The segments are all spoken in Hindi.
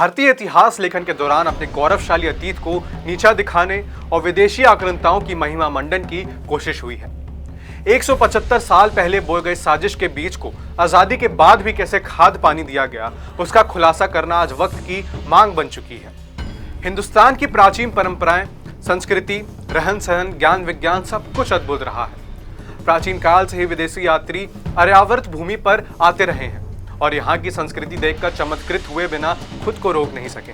भारतीय इतिहास लेखन के दौरान अपने गौरवशाली अतीत को नीचा दिखाने और विदेशी आक्रांताओं की महिमा मंडन की कोशिश हुई है। 175 साल पहले बोए गए साजिश के बीज को आजादी के बाद भी कैसे खाद पानी दिया गया, उसका खुलासा करना आज वक्त की मांग बन चुकी है। हिंदुस्तान की प्राचीन परंपराएं, संस्कृति, रहन सहन, ज्ञान विज्ञान सब कुछ अद्भुत रहा है। प्राचीन काल से ही विदेशी यात्री आर्यावर्त भूमि पर आते रहे हैं और यहाँ की संस्कृति देखकर चमत्कृत हुए बिना खुद को रोक नहीं सके।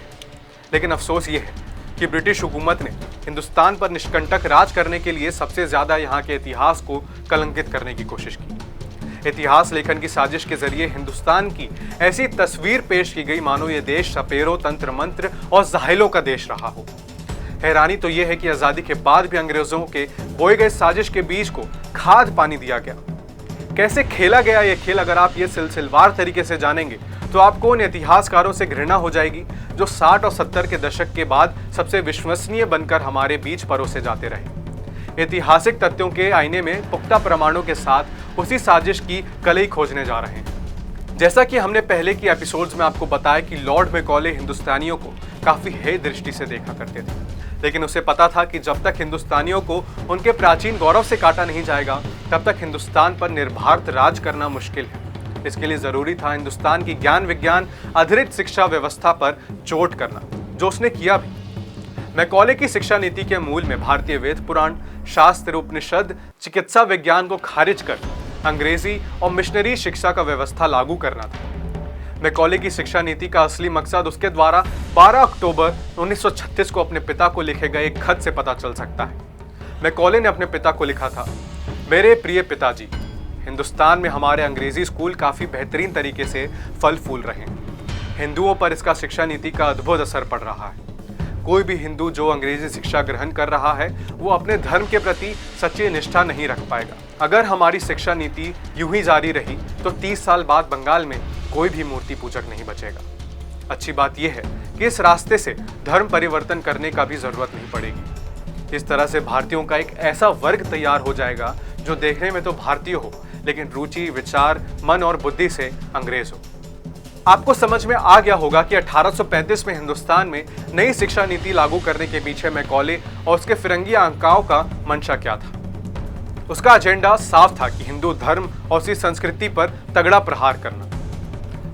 लेकिन अफसोस ये है कि ब्रिटिश हुकूमत ने हिंदुस्तान पर निष्कंटक राज करने के लिए सबसे ज्यादा यहाँ के इतिहास को कलंकित करने की कोशिश की। इतिहास लेखन की साजिश के जरिए हिंदुस्तान की ऐसी तस्वीर पेश की गई मानो ये देश सपेरों, तंत्र मंत्र और जाहिलों का देश रहा हो। हैरानी तो यह है कि आजादी के बाद भी अंग्रेजों के बोए गए साजिश के बीज को खाद पानी दिया गया। कैसे खेला गया ये खेल अगर आप ये सिलसिलेवार तरीके से जानेंगे तो आपको उन इतिहासकारों से घृणा हो जाएगी जो 60 और 70 के दशक के बाद सबसे विश्वसनीय बनकर हमारे बीच परोसे जाते रहे। ऐतिहासिक तथ्यों के आईने में पुख्ता प्रमाणों के साथ उसी साजिश की कलई खोजने जा रहे हैं। जैसा कि हमने पहले की एपिसोड्स में आपको बताया कि लॉर्ड मैकॉले हिंदुस्तानियों को काफी हेय दृष्टि से देखा करते थे, लेकिन उसे पता था कि जब तक हिंदुस्तानियों को उनके प्राचीन गौरव से काटा नहीं जाएगा तब तक हिंदुस्तान पर निर्भार्त राज करना मुश्किल है। इसके लिए जरूरी था हिंदुस्तान की ज्ञान विज्ञान आधारित शिक्षा व्यवस्था पर चोट करना, जो उसने किया भी। मैकॉले की शिक्षा नीति के मूल में भारतीय वेद पुराण, शास्त्र, उपनिषद, चिकित्सा विज्ञान को खारिज कर अंग्रेजी और मिशनरी शिक्षा का व्यवस्था लागू करना था। मैकॉले की शिक्षा नीति का असली मकसद उसके द्वारा 12 अक्टूबर 1936 को अपने पिता को लिखे गए एक खत से पता चल सकता है। मैकॉले ने अपने पिता को लिखा था, मेरे प्रिय पिताजी, हिंदुस्तान में हमारे अंग्रेजी स्कूल काफी बेहतरीन तरीके से फल फूल रहे हैं। हिंदुओं पर इसका शिक्षा नीति का अद्भुत असर पड़ रहा है। कोई भी हिंदू जो अंग्रेजी शिक्षा ग्रहण कर रहा है वो अपने धर्म के प्रति सच्ची निष्ठा नहीं रख पाएगा। अगर हमारी शिक्षा नीति यूं ही जारी रही तो 30 साल बाद बंगाल में कोई भी मूर्ति पूजक नहीं बचेगा। अच्छी बात यह है कि इस रास्ते से धर्म परिवर्तन करने का भी जरूरत नहीं पड़ेगी। इस तरह से भारतीयों का एक ऐसा वर्ग तैयार हो जाएगा जो देखने में तो भारतीय हो लेकिन रुचि, विचार, मन और बुद्धि से अंग्रेज हो। आपको समझ में आ गया होगा कि 1835 में हिंदुस्तान में नई शिक्षा नीति लागू करने के पीछे मैकॉले और उसके फिरंगी आकाओं का मंशा क्या था। उसका एजेंडा साफ था कि हिंदू धर्म और उसकी संस्कृति पर तगड़ा प्रहार करना।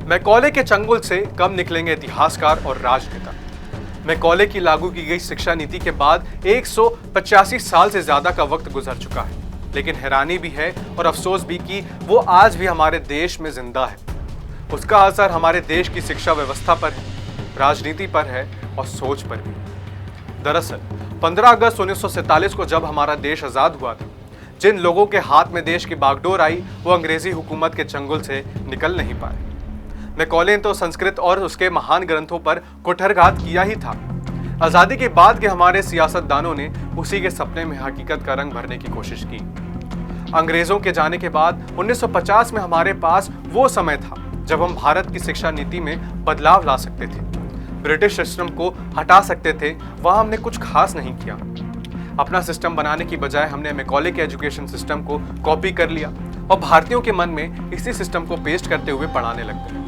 मैकॉले के चंगुल से कम निकलेंगे इतिहासकार और राजनेता। मैकॉले की लागू की गई शिक्षा नीति के बाद 185 साल से ज्यादा का वक्त गुजर चुका है, लेकिन हैरानी भी है और अफसोस भी कि वो आज भी हमारे देश में जिंदा है। उसका असर हमारे देश की शिक्षा व्यवस्था पर है, राजनीति पर है और सोच पर भी। दरअसल 15 अगस्त 1947 को जब हमारा देश आजाद हुआ था, जिन लोगों के हाथ में देश की बागडोर आई वो अंग्रेजी हुकूमत के चंगुल से निकल नहीं पाए। मैकॉले ने तो संस्कृत और उसके महान ग्रंथों पर कुठारघात किया ही था। आजादी के बाद के हमारे सियासतदानों ने उसी के सपने में हकीकत का रंग भरने की कोशिश की। अंग्रेजों के जाने के बाद 1950 में हमारे पास वो समय था जब हम भारत की शिक्षा नीति में बदलाव ला सकते थे, ब्रिटिश सिस्टम को हटा सकते थे। वहां हमने कुछ खास नहीं किया। अपना सिस्टम बनाने की बजाय हमने मैकॉले के एजुकेशन सिस्टम को कॉपी कर लिया और भारतीयों के मन में इसी सिस्टम को पेस्ट करते हुए पढ़ाने लग गए।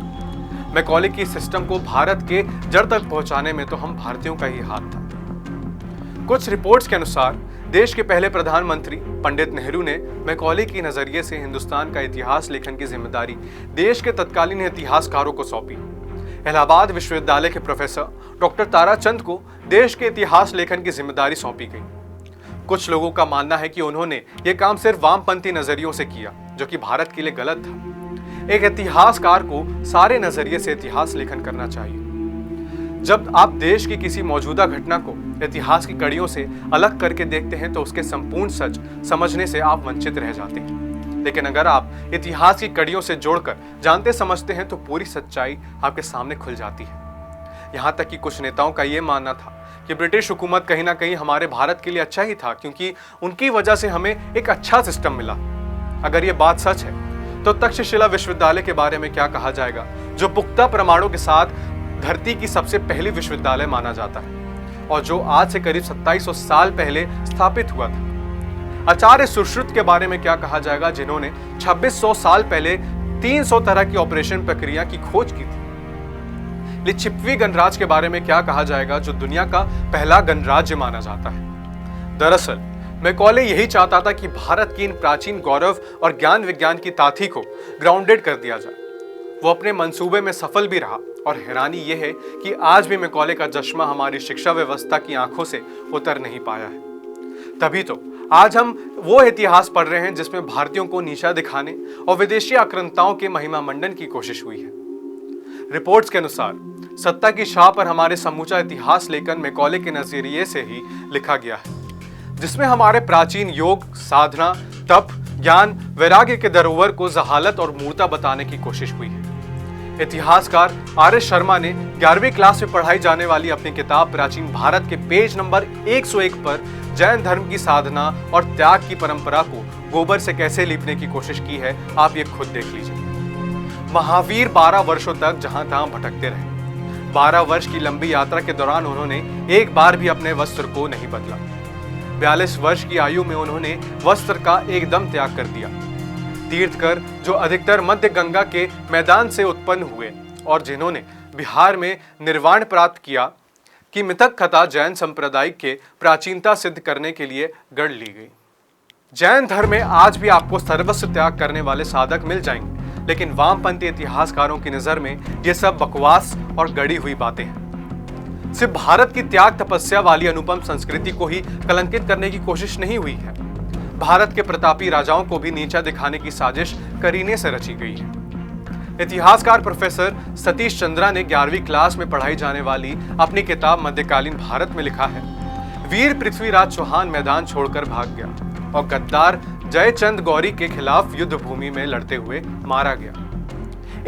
मैकॉले की सिस्टम को भारत के जड़ तक पहुंचाने में तो हम भारतीयों का ही हाथ था। कुछ रिपोर्ट्स के अनुसार देश के पहले प्रधानमंत्री पंडित नेहरू ने मैकॉले के नजरिए से हिंदुस्तान का इतिहास लेखन की जिम्मेदारी देश के तत्कालीन इतिहासकारों को सौंपी। इलाहाबाद विश्वविद्यालय के प्रोफेसर डॉक्टर ताराचंद को देश के इतिहास लेखन की जिम्मेदारी सौंपी गई। कुछ लोगों का मानना है कि उन्होंने ये काम सिर्फ वामपंथी नजरियों से किया, जो कि भारत के लिए गलत था। एक इतिहासकार को सारे नजरिए से इतिहास लेखन करना चाहिए। जब आप देश की किसी मौजूदा घटना को इतिहास की कड़ियों से अलग करके देखते हैं तो उसके संपूर्ण सच समझने से आप वंचित रह जाते हैं। लेकिन अगर आप इतिहास की कड़ियों से जोड़कर जानते समझते हैं तो पूरी सच्चाई आपके सामने खुल जाती है। यहाँ तक कि कुछ नेताओं का ये मानना था कि ब्रिटिश हुकूमत कहीं ना कहीं हमारे भारत के लिए अच्छा ही था, क्योंकि उनकी वजह से हमें एक अच्छा सिस्टम मिला। अगर ये बात सच है तो तक्षशिला विश्वविद्यालय के बारे में क्या कहा जाएगा, जो पुख्ता प्रमाणों के साथ धरती की सबसे पहली विश्वविद्यालय माना जाता है और जो आज से करीब 2700 साल पहले स्थापित हुआ था। आचार्य सुश्रुत के बारे में क्या कहा जाएगा, जिन्होंने 2600 साल पहले 300 तरह की ऑपरेशन प्रक्रिया की खोज की थी। लिच्छिपवी गणराज्य के बारे में क्या कहा जाएगा, जो दुनिया का पहला गणराज्य माना जाता है। दरअसल मैकॉले यही चाहता था कि भारत की इन प्राचीन गौरव और ज्ञान विज्ञान की ताथी को ग्राउंडेड कर दिया जाए। वो अपने मंसूबे में सफल भी रहा और हैरानी यह है कि आज भी मैकॉले का चश्मा हमारी शिक्षा व्यवस्था की आंखों से उतर नहीं पाया है। तभी तो आज हम वो इतिहास पढ़ रहे हैं जिसमें भारतीयों को नीचा दिखाने और विदेशी आक्रांताओं के महिमा मंडन की कोशिश हुई है। रिपोर्ट्स के अनुसार सत्ता की शाह पर हमारे समूचा इतिहास लेकर मैकॉले के नजरिए से ही लिखा गया है, जिसमें हमारे प्राचीन योग, साधना, तप, ज्ञान, वैराग्य के धरोहर को जहालत और मूर्ता बताने की कोशिश हुई है। इतिहासकार आर.एस. शर्मा ने 11वीं क्लास में पढ़ाई जाने वाली अपनी किताब प्राचीन भारत के पेज नंबर 101 पर जैन धर्म की साधना और त्याग की परंपरा को गोबर से कैसे लीपने की कोशिश की है, आप ये खुद देख लीजिए। महावीर 12 वर्षों तक जहां तहां भटकते रहे। 12 वर्ष की लंबी यात्रा के दौरान उन्होंने एक बार भी अपने वस्त्र को नहीं बदला। 42 वर्ष की आयु में उन्होंने वस्त्र का एकदम त्याग कर दिया। तीर्थकर जो अधिकतर मध्य गंगा के मैदान से उत्पन्न हुए और जिन्होंने बिहार में निर्वाण प्राप्त किया की मिथक कथा जैन संप्रदाय के प्राचीनता सिद्ध करने के लिए गढ़ ली गई। जैन धर्म में आज भी आपको सर्वस्व त्याग करने वाले साधक मिल जाएंगे, लेकिन वामपंथी इतिहासकारों की नजर में ये सब बकवास और गढ़ी हुई बातें हैं। सिर्फ भारत की त्याग तपस्या वाली अनुपम संस्कृति को ही कलंकित करने की कोशिश नहीं हुई है, भारत के प्रतापी राजाओं को भी नीचा दिखाने की साजिश करीने से रची गई है। इतिहासकार प्रोफेसर सतीश चंद्रा ने 11वीं क्लास में पढ़ाई जाने वाली अपनी किताब मध्यकालीन भारत में लिखा है, वीर पृथ्वीराज चौहान मैदान छोड़कर भाग गया और गद्दार जयचंद गौरी के खिलाफ युद्ध भूमि में लड़ते हुए मारा गया।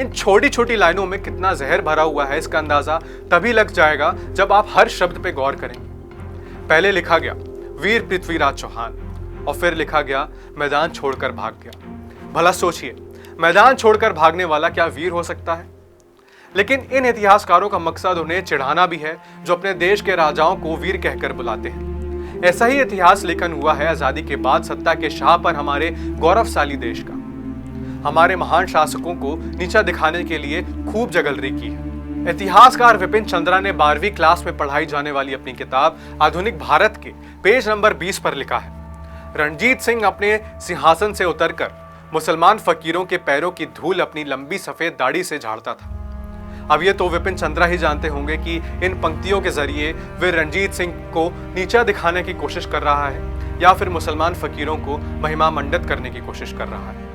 इन छोटी छोटी लाइनों में कितना जहर भरा हुआ है, इसका अंदाजा तभी लग जाएगा जब आप हर शब्द पे गौर करेंगे। पहले लिखा गया वीर पृथ्वीराज चौहान और फिर लिखा गया मैदान छोड़कर भाग गया। भला सोचिए, मैदान छोड़कर भागने वाला क्या वीर हो सकता है? लेकिन इन इतिहासकारों का मकसद उन्हें चिढ़ाना भी है, जो अपने देश के राजाओं को वीर कहकर बुलाते हैं। ऐसा ही इतिहास लेखन हुआ है आजादी के बाद सत्ता के शाह पर हमारे गौरवशाली देश का। हमारे महान शासकों को नीचा दिखाने के लिए खूब जगलरी की है। इतिहासकार विपिन चंद्रा ने 12वीं क्लास में पढ़ाई जाने वाली अपनी किताब आधुनिक भारत के पेज नंबर 20 पर लिखा है, रणजीत सिंह अपने सिंहासन से उतरकर मुसलमान फकीरों के पैरों की धूल अपनी लंबी सफेद दाढ़ी से झाड़ता था। अब ये तो विपिन चंद्रा ही जानते होंगे कि इन पंक्तियों के जरिए वे रणजीत सिंह को नीचा दिखाने की कोशिश कर रहा है या फिर मुसलमान फकीरों को महिमा मंडित करने की कोशिश कर रहा है।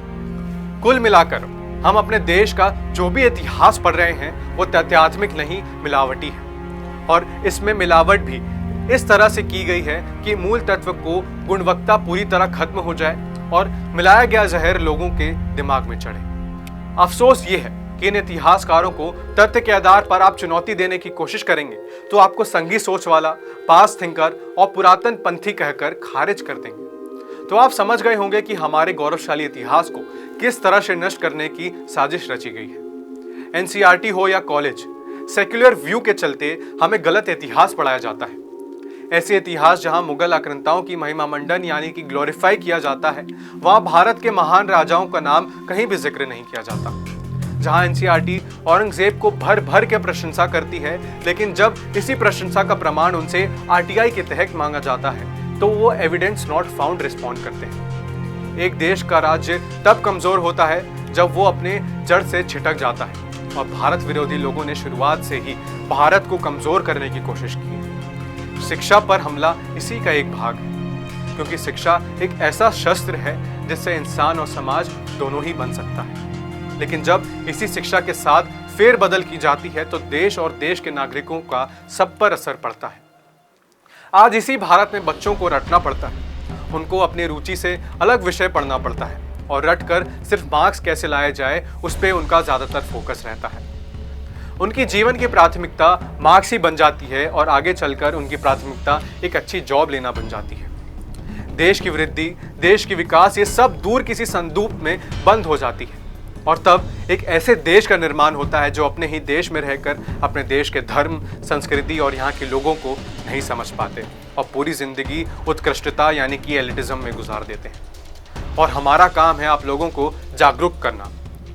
कुल मिलाकर हम अपने देश का जो भी इतिहास पढ़ रहे हैं वो तथ्यात्मक नहीं, मिलावटी है। और इसमें मिलावट भी इस तरह से की गई है कि मूल तत्व को गुणवत्ता पूरी तरह खत्म हो जाए और मिलाया गया जहर लोगों के दिमाग में चढ़े। अफसोस ये है कि इन इतिहासकारों को तथ्य के आधार पर आप चुनौती देने की कोशिश करेंगे तो आपको संघी सोच वाला, पास थिंकर और पुरातन पंथी कहकर खारिज कर देंगे। तो आप समझ गए होंगे कि हमारे गौरवशाली इतिहास को किस तरह से नष्ट करने की साजिश रची गई है। एनसीईआरटी हो या कॉलेज, सेक्युलर व्यू के चलते हमें गलत इतिहास पढ़ाया जाता है। ऐसे इतिहास जहां मुगल आक्रांताओं की महिमा मंडन यानी कि ग्लोरीफाई किया जाता है, वहां भारत के महान राजाओं का नाम कहीं भी जिक्र नहीं किया जाता। जहां एनसीईआरटी औरंगजेब को भर भर के प्रशंसा करती है, लेकिन जब इसी प्रशंसा का प्रमाण उनसे आरटीआई के तहत मांगा जाता है तो वो एविडेंस नॉट फाउंड रिस्पॉन्ड करते हैं। एक देश का राज्य तब कमजोर होता है जब वो अपने जड़ से छिटक जाता है, और भारत विरोधी लोगों ने शुरुआत से ही भारत को कमजोर करने की कोशिश की है। शिक्षा पर हमला इसी का एक भाग है, क्योंकि शिक्षा एक ऐसा शस्त्र है जिससे इंसान और समाज दोनों ही बन सकता है। लेकिन जब इसी शिक्षा के साथ फेरबदल की जाती है तो देश और देश के नागरिकों का सब पर असर पड़ता है। आज इसी भारत में बच्चों को रटना पड़ता है, उनको अपनी रुचि से अलग विषय पढ़ना पड़ता है और रटकर सिर्फ मार्क्स कैसे लाए जाए उस पर उनका ज्यादातर फोकस रहता है। उनकी जीवन की प्राथमिकता मार्क्स ही बन जाती है और आगे चलकर उनकी प्राथमिकता एक अच्छी जॉब लेना बन जाती है। देश की वृद्धि, देश की विकास, ये सब दूर किसी संदूक में बंद हो जाती है और तब एक ऐसे देश का निर्माण होता है जो अपने ही देश में रहकर अपने देश के धर्म, संस्कृति और यहाँ के लोगों को नहीं समझ पाते और पूरी जिंदगी उत्कृष्टता यानी कि एलिटिज्म में गुजार देते हैं। और हमारा काम है आप लोगों को जागरूक करना,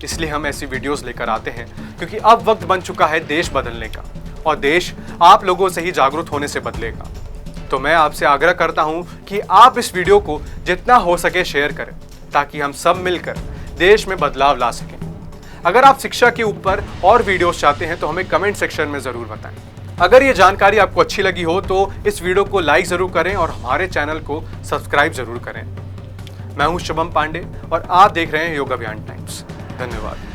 इसलिए हम ऐसी वीडियोस लेकर आते हैं क्योंकि अब वक्त बन चुका है देश बदलने का, और देश आप लोगों से ही जागरूक होने से बदलेगा। तो मैं आपसे आग्रह करता हूं कि आप इस वीडियो को जितना हो सके शेयर करें, ताकि हम सब मिलकर देश में बदलाव ला सकें। अगर आप शिक्षा के ऊपर और वीडियोस चाहते हैं तो हमें कमेंट सेक्शन में जरूर बताएं। अगर ये जानकारी आपको अच्छी लगी हो तो इस वीडियो को लाइक जरूर करें और हमारे चैनल को सब्सक्राइब जरूर करें। मैं हूं शुभम पांडे और आप देख रहे हैं योग अभियान टाइम्स। धन्यवाद।